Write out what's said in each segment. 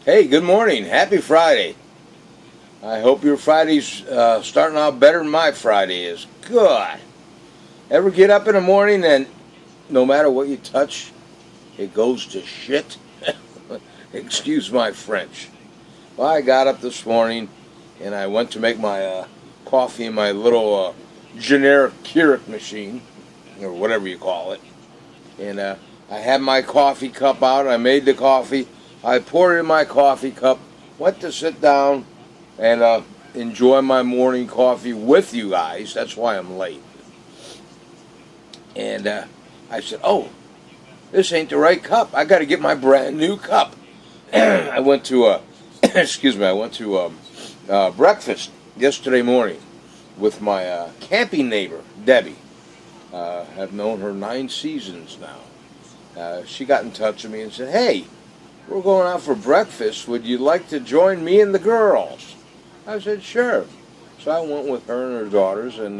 Hey, good morning. Happy Friday. I hope your Friday's starting out better than my Friday is. Good. Ever get up in the morning and no matter what you touch, it goes to shit? Excuse my French. Well, I got up this morning and I went to make my coffee in my little generic Keurig machine, or whatever you call it. And I had my coffee cup out. I made the coffee. I poured it in my coffee cup, went to sit down and enjoy my morning coffee with you guys. That's why I'm late. And I said, oh, this ain't the right cup. I got to get my brand new cup. I went to, breakfast yesterday morning with my camping neighbor, Debbie. I've known her 9 seasons now. She got in touch with me and said, hey, we're going out for breakfast. Would you like to join me and the girls? I said, sure. So I went with her and her daughters, and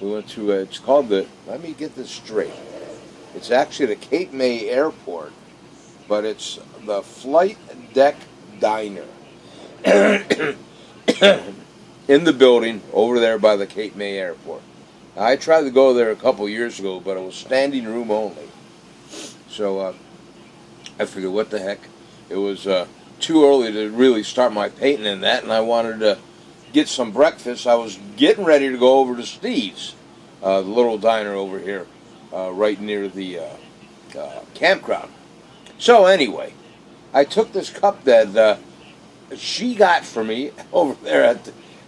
we went to, it's called let me get this straight. It's actually the Cape May Airport, but it's the Flight Deck Diner. In the building over there by the Cape May Airport. I tried to go there a couple years ago, but it was standing room only. So I figured, what the heck? It was too early to really start my painting in that, and I wanted to get some breakfast. I was getting ready to go over to Steve's, the little diner over here, right near the campground. So anyway, I took this cup that she got for me over there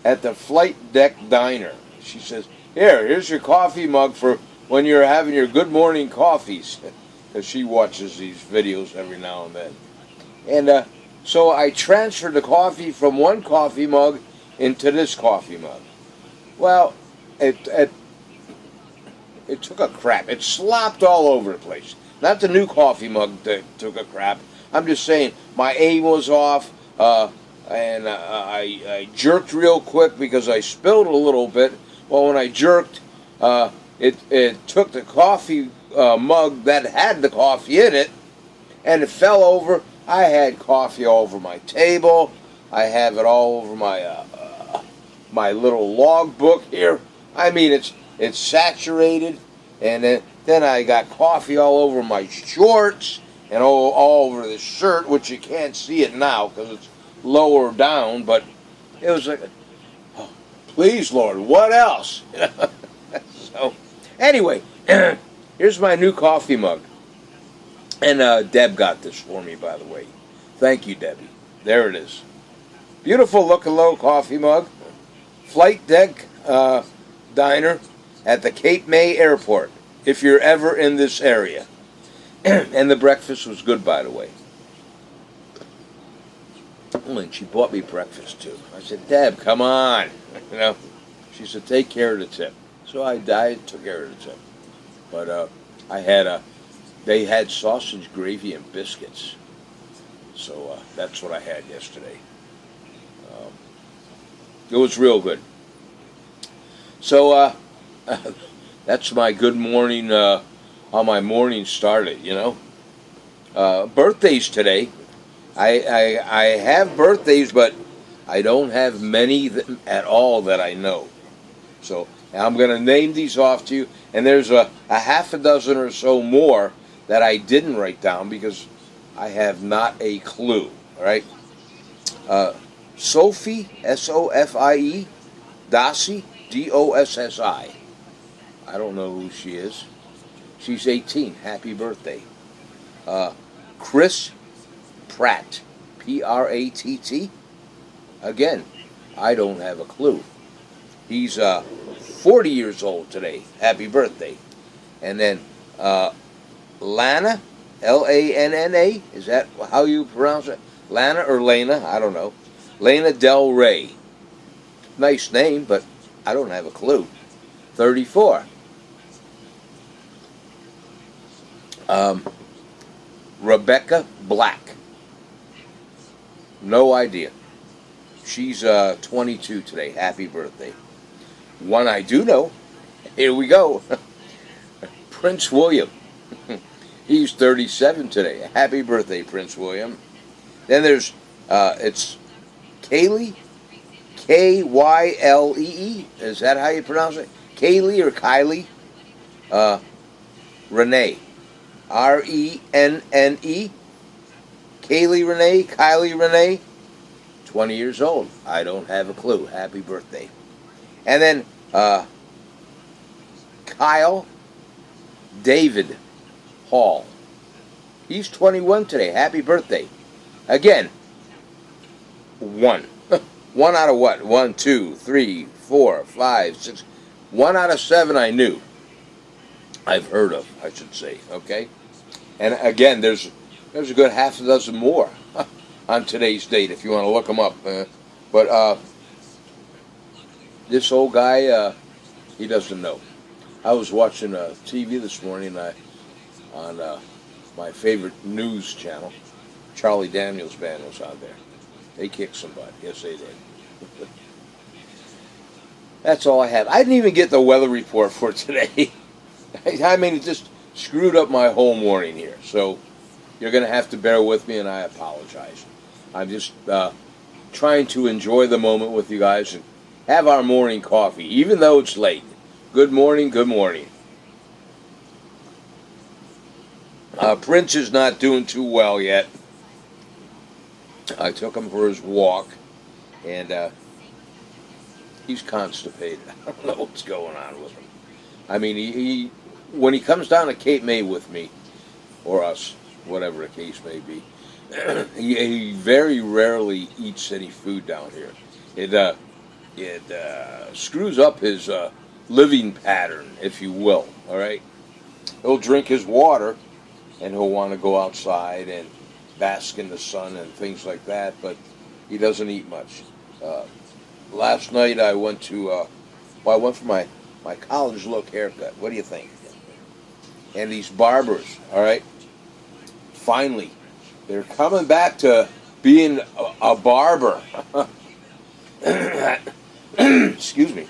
at the Flight Deck Diner. She says, here's your coffee mug for when you're having your good morning coffees. Because she watches these videos every now and then. And so I transferred the coffee from one coffee mug into this coffee mug. Well, it took a crap. It slopped all over the place. Not the new coffee mug that took a crap. I'm just saying my aim was off, and I jerked real quick because I spilled a little bit. Well, when I jerked, it took the coffee mug that had the coffee in it, and it fell over. I had coffee all over my table. I have it all over my my little log book here. I mean, it's saturated, and then I got coffee all over my shorts and all over the shirt, which you can't see it now because it's lower down. But it was like, oh, please, Lord, what else? So, anyway. Here's my new coffee mug. And Deb got this for me, by the way. Thank you, Debbie. There it is. Beautiful looking little coffee mug. Flight Deck Diner at the Cape May Airport, if you're ever in this area. And the breakfast was good, by the way. Oh, and she bought me breakfast, too. I said, Deb, come on. You know, she said, take care of the tip. So I took care of the tip. But they had sausage, gravy, and biscuits. So that's what I had yesterday. It was real good. So that's my good morning, how my morning started, you know. Birthdays today. I have birthdays, but I don't have many at all that I know. So I'm going to name these off to you. And there's a half a dozen or so more that I didn't write down because I have not a clue. All right. Sophie, Sofie, Dossi, Dossi. I don't know who she is. She's 18. Happy birthday. Chris Pratt, Pratt. Again, I don't have a clue. He's 40 years old today. Happy birthday. And then Lana, Lanna, is that how you pronounce it? Lana or Lena? I don't know. Lana Del Rey. Nice name, but I don't have a clue. 34. Rebecca Black. No idea. She's 22 today. Happy birthday. One I do know. Here we go. Prince William. He's 37 today. Happy birthday, Prince William. Then there's It's Kaylee, Kyle. Is that how you pronounce it? Kaylee or Kylie? Renee. Renne. Kaylee Renee, Kylie Renee. 20 years old. I don't have a clue. Happy birthday. And then Kyle David Hall. He's 21 today. Happy birthday. Again, one. One out of what? 1, 2, 3, 4, 5, 6. 1 out of 7 I knew. I've heard of, I should say. Okay? And again, there's a good half a dozen more on today's date if you want to look them up. But this old guy, he doesn't know. I was watching TV this morning on my favorite news channel. Charlie Daniels Band was on there. They kicked some butt. Yes, they did. That's all I have. I didn't even get the weather report for today. I mean, it just screwed up my whole morning here. So you're going to have to bear with me, and I apologize. I'm just trying to enjoy the moment with you guys and have our morning coffee, even though it's late. Good morning, good morning. Prince is not doing too well yet. I took him for his walk, and he's constipated. I don't know what's going on with him. I mean, he when he comes down to Cape May with me, or us, whatever the case may be, he very rarely eats any food down here. It screws up his living pattern, if you will. All right, he'll drink his water, and he'll want to go outside and bask in the sun and things like that, but he doesn't eat much. Last night I went I went for my college look haircut. What do you think? And these barbers, all right, finally, they're coming back to being a barber. Excuse me.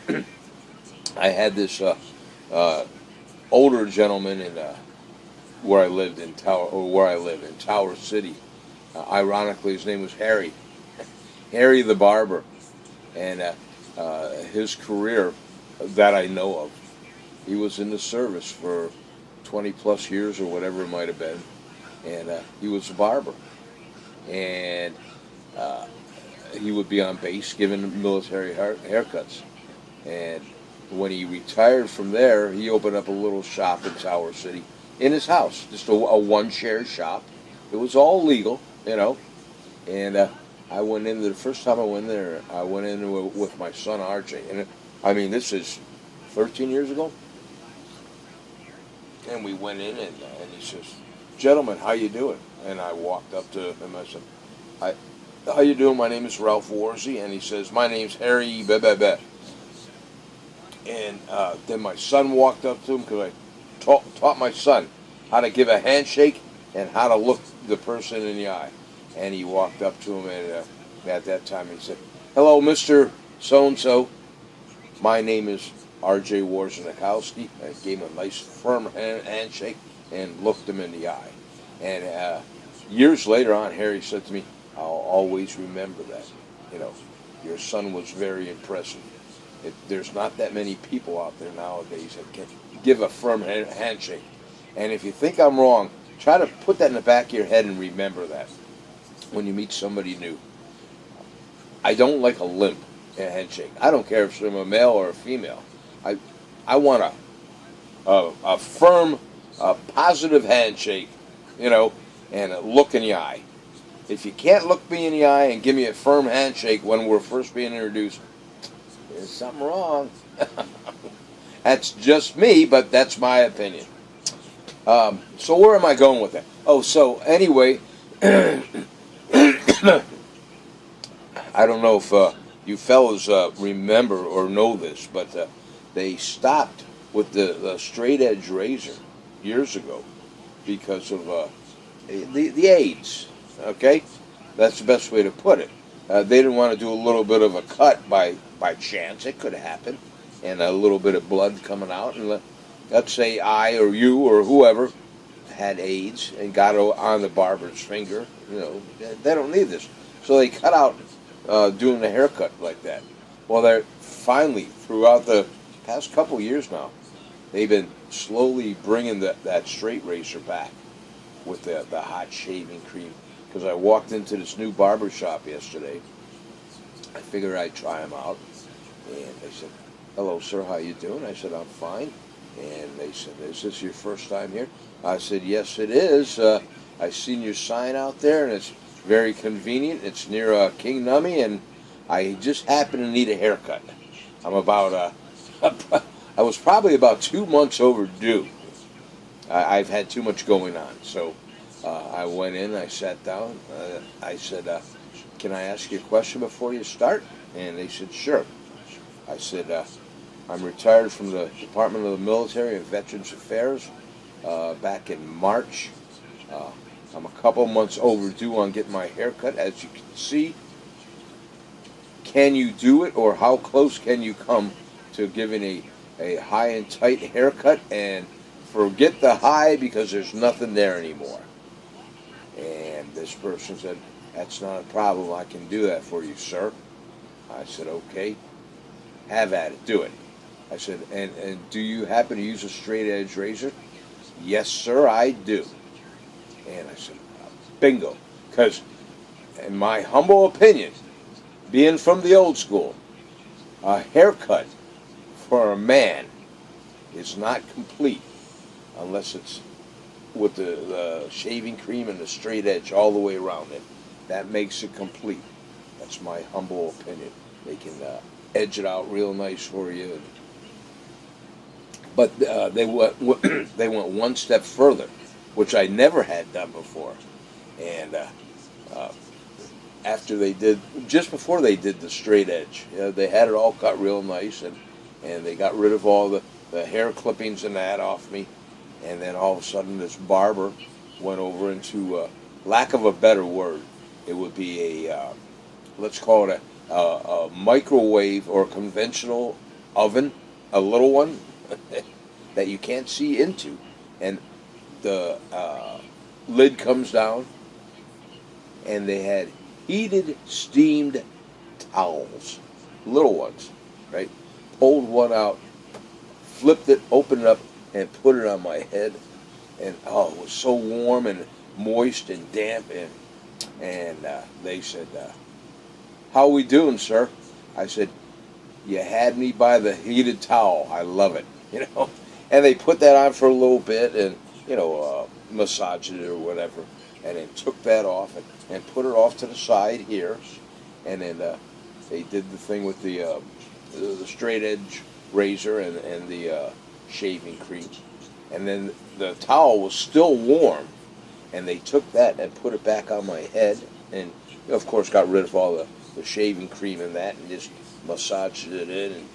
I had this older gentleman in where I live in Tower City. Ironically, his name was Harry. Harry the barber, and his career that I know of, he was in the service for 20 plus years or whatever it might have been, and he was a barber, and he would be on base giving military haircuts. And when he retired from there, he opened up a little shop in Tower City in his house, just a one-chair shop. It was all legal, you know, and I went in there, the first time I went there, I went in with my son RJ, and I mean, this is 13 years ago. And we went in, and he says, "Gentlemen, how you doing?" And I walked up to him. I said, "How you doing? My name is Ralph Warzy." And he says, "My name's Harry Bebe." And then my son walked up to him, because I taught my son how to give a handshake and how to look the person in the eye. And he walked up to him, and at that time he said, "Hello, Mr. So-and-so. My name is R.J. Wozniakowski." I gave him a nice firm handshake and looked him in the eye. And years later on, Harry said to me, "I'll always remember that. You know, your son was very impressive. There's not that many people out there nowadays that can give a firm handshake. And if you think I'm wrong, try to put that in the back of your head and remember that when you meet somebody new. I don't like a limp handshake. I don't care if I'm a male or a female. I want a firm, positive handshake, you know, and a look in the eye. If you can't look me in the eye and give me a firm handshake when we're first being introduced, there's something wrong." That's just me, but that's my opinion. So where am I going with that? Oh, so anyway, I don't know if you fellas remember or know this, but they stopped with the straight edge razor years ago because of the AIDS. Okay, that's the best way to put it. They didn't want to do a little bit of a cut by chance. It could happen, and a little bit of blood coming out, and let's say I or you or whoever had AIDS and got on the barber's finger. You know, they don't need this. So they cut out doing the haircut like that. Well, they're finally, throughout the past couple years now, they've been slowly bringing that straight razor back with the hot shaving cream. Because I walked into this new barber shop yesterday. I figured I'd try them out. And they said, "Hello, sir, how you doing?" I said, "I'm fine." And they said, "Is this your first time here?" I said, "Yes, it is. I seen your sign out there, and it's very convenient. It's near King Nummy, and I just happen to need a haircut. I'm about, I was probably about 2 months overdue. I've had too much going on." So I went in, I sat down. I said, "Can I ask you a question before you start?" And they said, "Sure." I said, "I'm retired from the Department of the Military and Veterans Affairs back in March. I'm a couple months overdue on getting my hair cut. As you can see, can you do it, or how close can you come to giving a high and tight haircut? And forget the high, because there's nothing there anymore." And this person said, "That's not a problem. I can do that for you, sir." I said, "Okay, have at it. Do it." I said, and do you happen to use a straight edge razor?" "Yes, sir, I do." And I said, bingo. Because in my humble opinion, being from the old school, a haircut for a man is not complete unless it's with the shaving cream and the straight edge all the way around it. That makes it complete. That's my humble opinion. They can edge it out real nice for you. But they went one step further, which I never had done before. And after they did, just before they did the straight edge, they had it all cut real nice, and they got rid of all the hair clippings and that off me. And then all of a sudden, this barber went over into, lack of a better word, it would be let's call it a microwave or conventional oven, a little one that you can't see into. And the lid comes down, and they had heated, steamed towels, little ones, right? Pulled one out, flipped it, opened it up, and put it on my head. And oh, it was so warm and moist and damp. And they said, "How we doing, sir?" I said, "You had me by the heated towel. I love it." And they put that on for a little bit, and massaged it or whatever, and then took that off and put it off to the side here, and then they did the thing with the straight edge razor and the shaving cream, and then the towel was still warm, and they took that and put it back on my head, and of course got rid of all the shaving cream and that, and just massaged it in and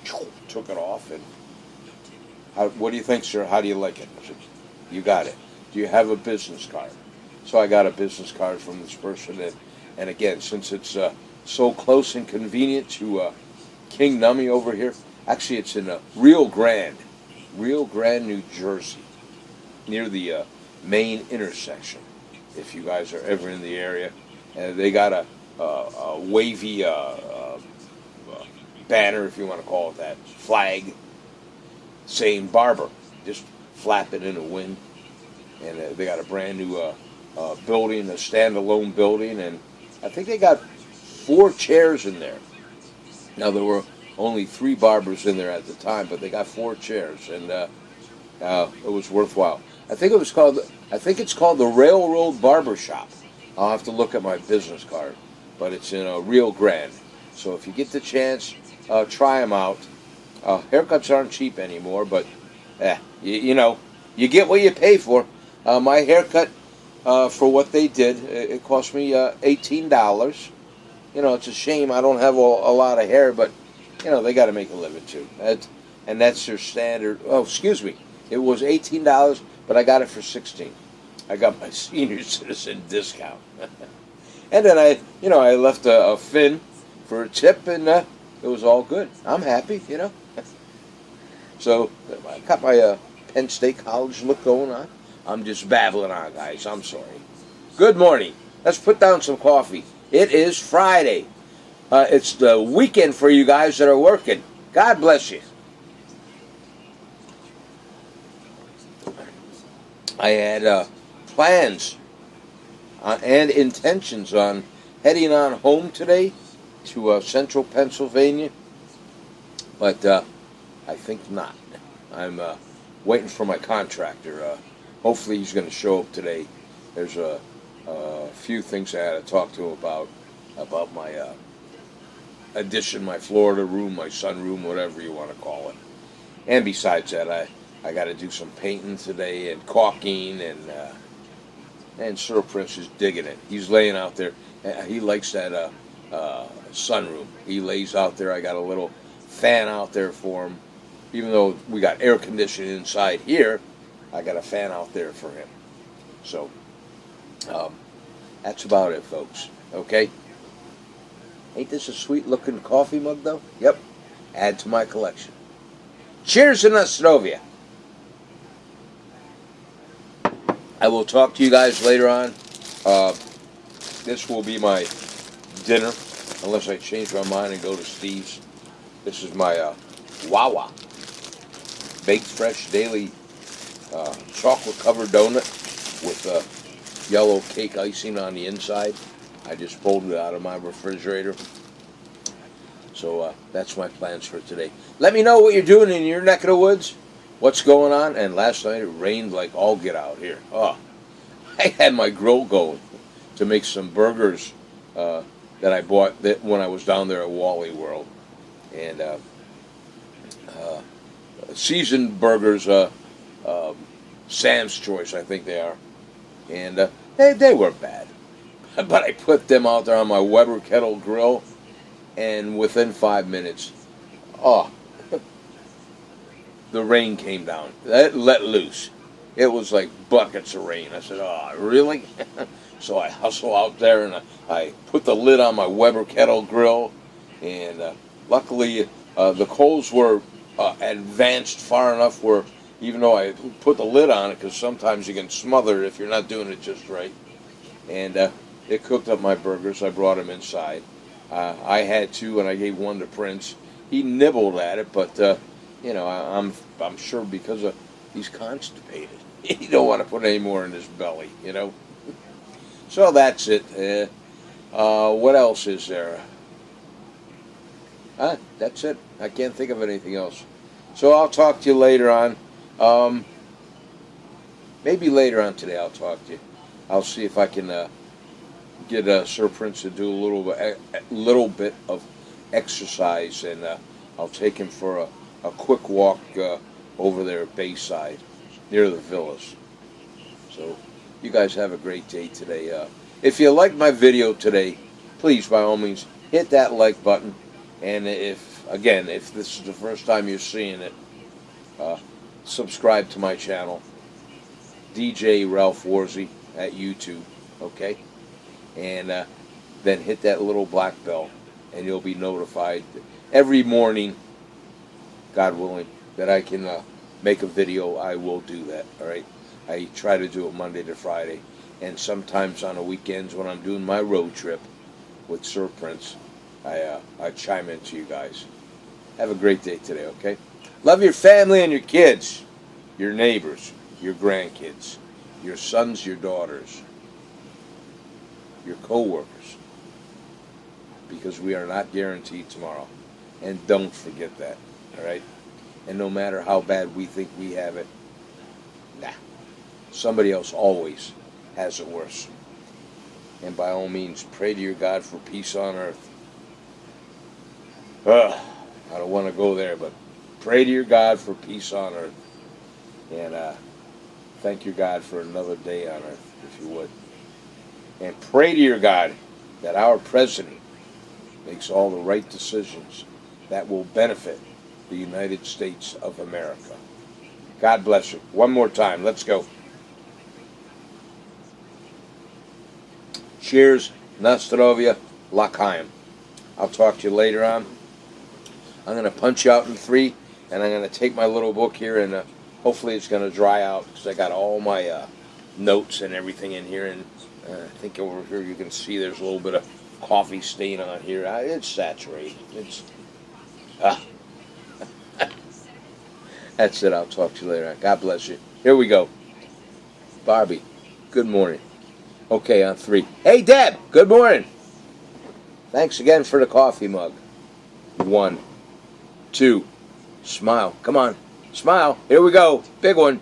took it off. And what do you think, sir? How do you like it? I said, "You got it. Do you have a business card?" So I got a business card from this person, and again, since it's so close and convenient to King Nummy over here, actually it's in Rio Grande, New Jersey, near the main intersection. If you guys are ever in the area, and they got a wavy banner, if you want to call it that, flag, saying barber, just flap it in the wind. And they got a brand new building, a standalone building, and I think they got 4 chairs in there. Now, there were only 3 barbers in there at the time, but they got 4 chairs, and it was worthwhile. I think it's called the Railroad Barber Shop. I'll have to look at my business card, but it's in Rio Grande. So if you get the chance, try them out. Haircuts aren't cheap anymore, but you get what you pay for. My haircut, for what they did, it cost me $18. It's a shame I don't have a lot of hair, but they got to make a living too. And that's their standard. Oh, excuse me. It was $18, but I got it for $16. I got my senior citizen discount. And then I left a fin for a tip, and it was all good. I'm happy, So I got my Penn State College look going on. I'm just babbling on, guys. I'm sorry. Good morning. Let's put down some coffee It is Friday. It's the weekend for you guys that are working. God bless you. I had plans and intentions on heading on home today to central Pennsylvania, but I think not. I'm waiting for my contractor. Hopefully he's going to show up today. There's a few things I had to talk to him about my addition, my Florida room, my sunroom, whatever you want to call it. And besides that, I got to do some painting today and caulking, and Sir Prince is digging it. He's laying out there. He likes that sunroom. He lays out there. I got a little fan out there for him. Even though we got air conditioning inside here, I got a fan out there for him. So that's about it, folks. Okay? Ain't this a sweet-looking coffee mug, though? Yep. Add to my collection. Cheers in Nostrovia. I will talk to you guys later on. This will be my dinner, unless I change my mind and go to Steve's. This is my Wawa Baked Fresh Daily chocolate-covered donut with yellow cake icing on the inside. I just pulled it out of my refrigerator. So that's my plans for today. Let me know what you're doing in your neck of the woods. What's going on? And last night it rained like all get out here. Oh, I had my grill going to make some burgers that I bought when I was down there at Wally World. And seasoned burgers, Sam's Choice, I think they are. And they weren't bad. But I put them out there on my Weber Kettle grill, and within 5 minutes, the rain came down. That let loose. It was like buckets of rain. I said, oh, really? So I hustle out there, and I put the lid on my Weber Kettle grill, and luckily the coals were advanced far enough where, even though I put the lid on it, because sometimes you can smother it if you're not doing it just right, and it cooked up my burgers. I brought them inside. I had two, and I gave one to Prince. He nibbled at it, but I'm sure because he's constipated, he don't want to put any more in his belly, So that's it. What else is there? That's it. I can't think of anything else. So I'll talk to you later on. Maybe later on today I'll talk to you. I'll see if I can get Sir Prince to do a little bit of exercise, and I'll take him for a quick walk over there at Bayside, near the villas. So you guys have a great day today. If you like my video today, please, by all means, hit that like button. And if this is the first time you're seeing it, subscribe to my channel, DJ Ralph Warzy at YouTube, okay? And then hit that little black bell, and you'll be notified every morning, God willing, that I can make a video. I will do that, all right? I try to do it Monday to Friday, and sometimes on the weekends when I'm doing my road trip with Sir Prince, I chime in to you guys. Have a great day today, okay? Love your family and your kids, your neighbors, your grandkids, your sons, your daughters, your co-workers, because we are not guaranteed tomorrow. And don't forget that, all right? And no matter how bad we think we have it, somebody else always has it worse. And by all means, pray to your God for peace on earth. I don't want to go there, but pray to your God for peace on earth. And thank your God for another day on earth, if you would. And pray to your God that our president makes all the right decisions that will benefit the United States of America. God bless you. One more time. Let's go. Cheers. Nostrovia. L'chaim. I'll talk to you later on. I'm going to punch you out in 3, and I'm going to take my little book here, and hopefully it's going to dry out, because I got all my notes and everything in here, and I think over here you can see there's a little bit of coffee stain on here. It's saturated. It's ah. That's it. I'll talk to you later. God bless you. Here we go. Barbie, good morning. Okay, on 3. Hey, Deb, good morning. Thanks again for the coffee mug. 1, 2. Smile. Come on. Smile. Here we go. Big one.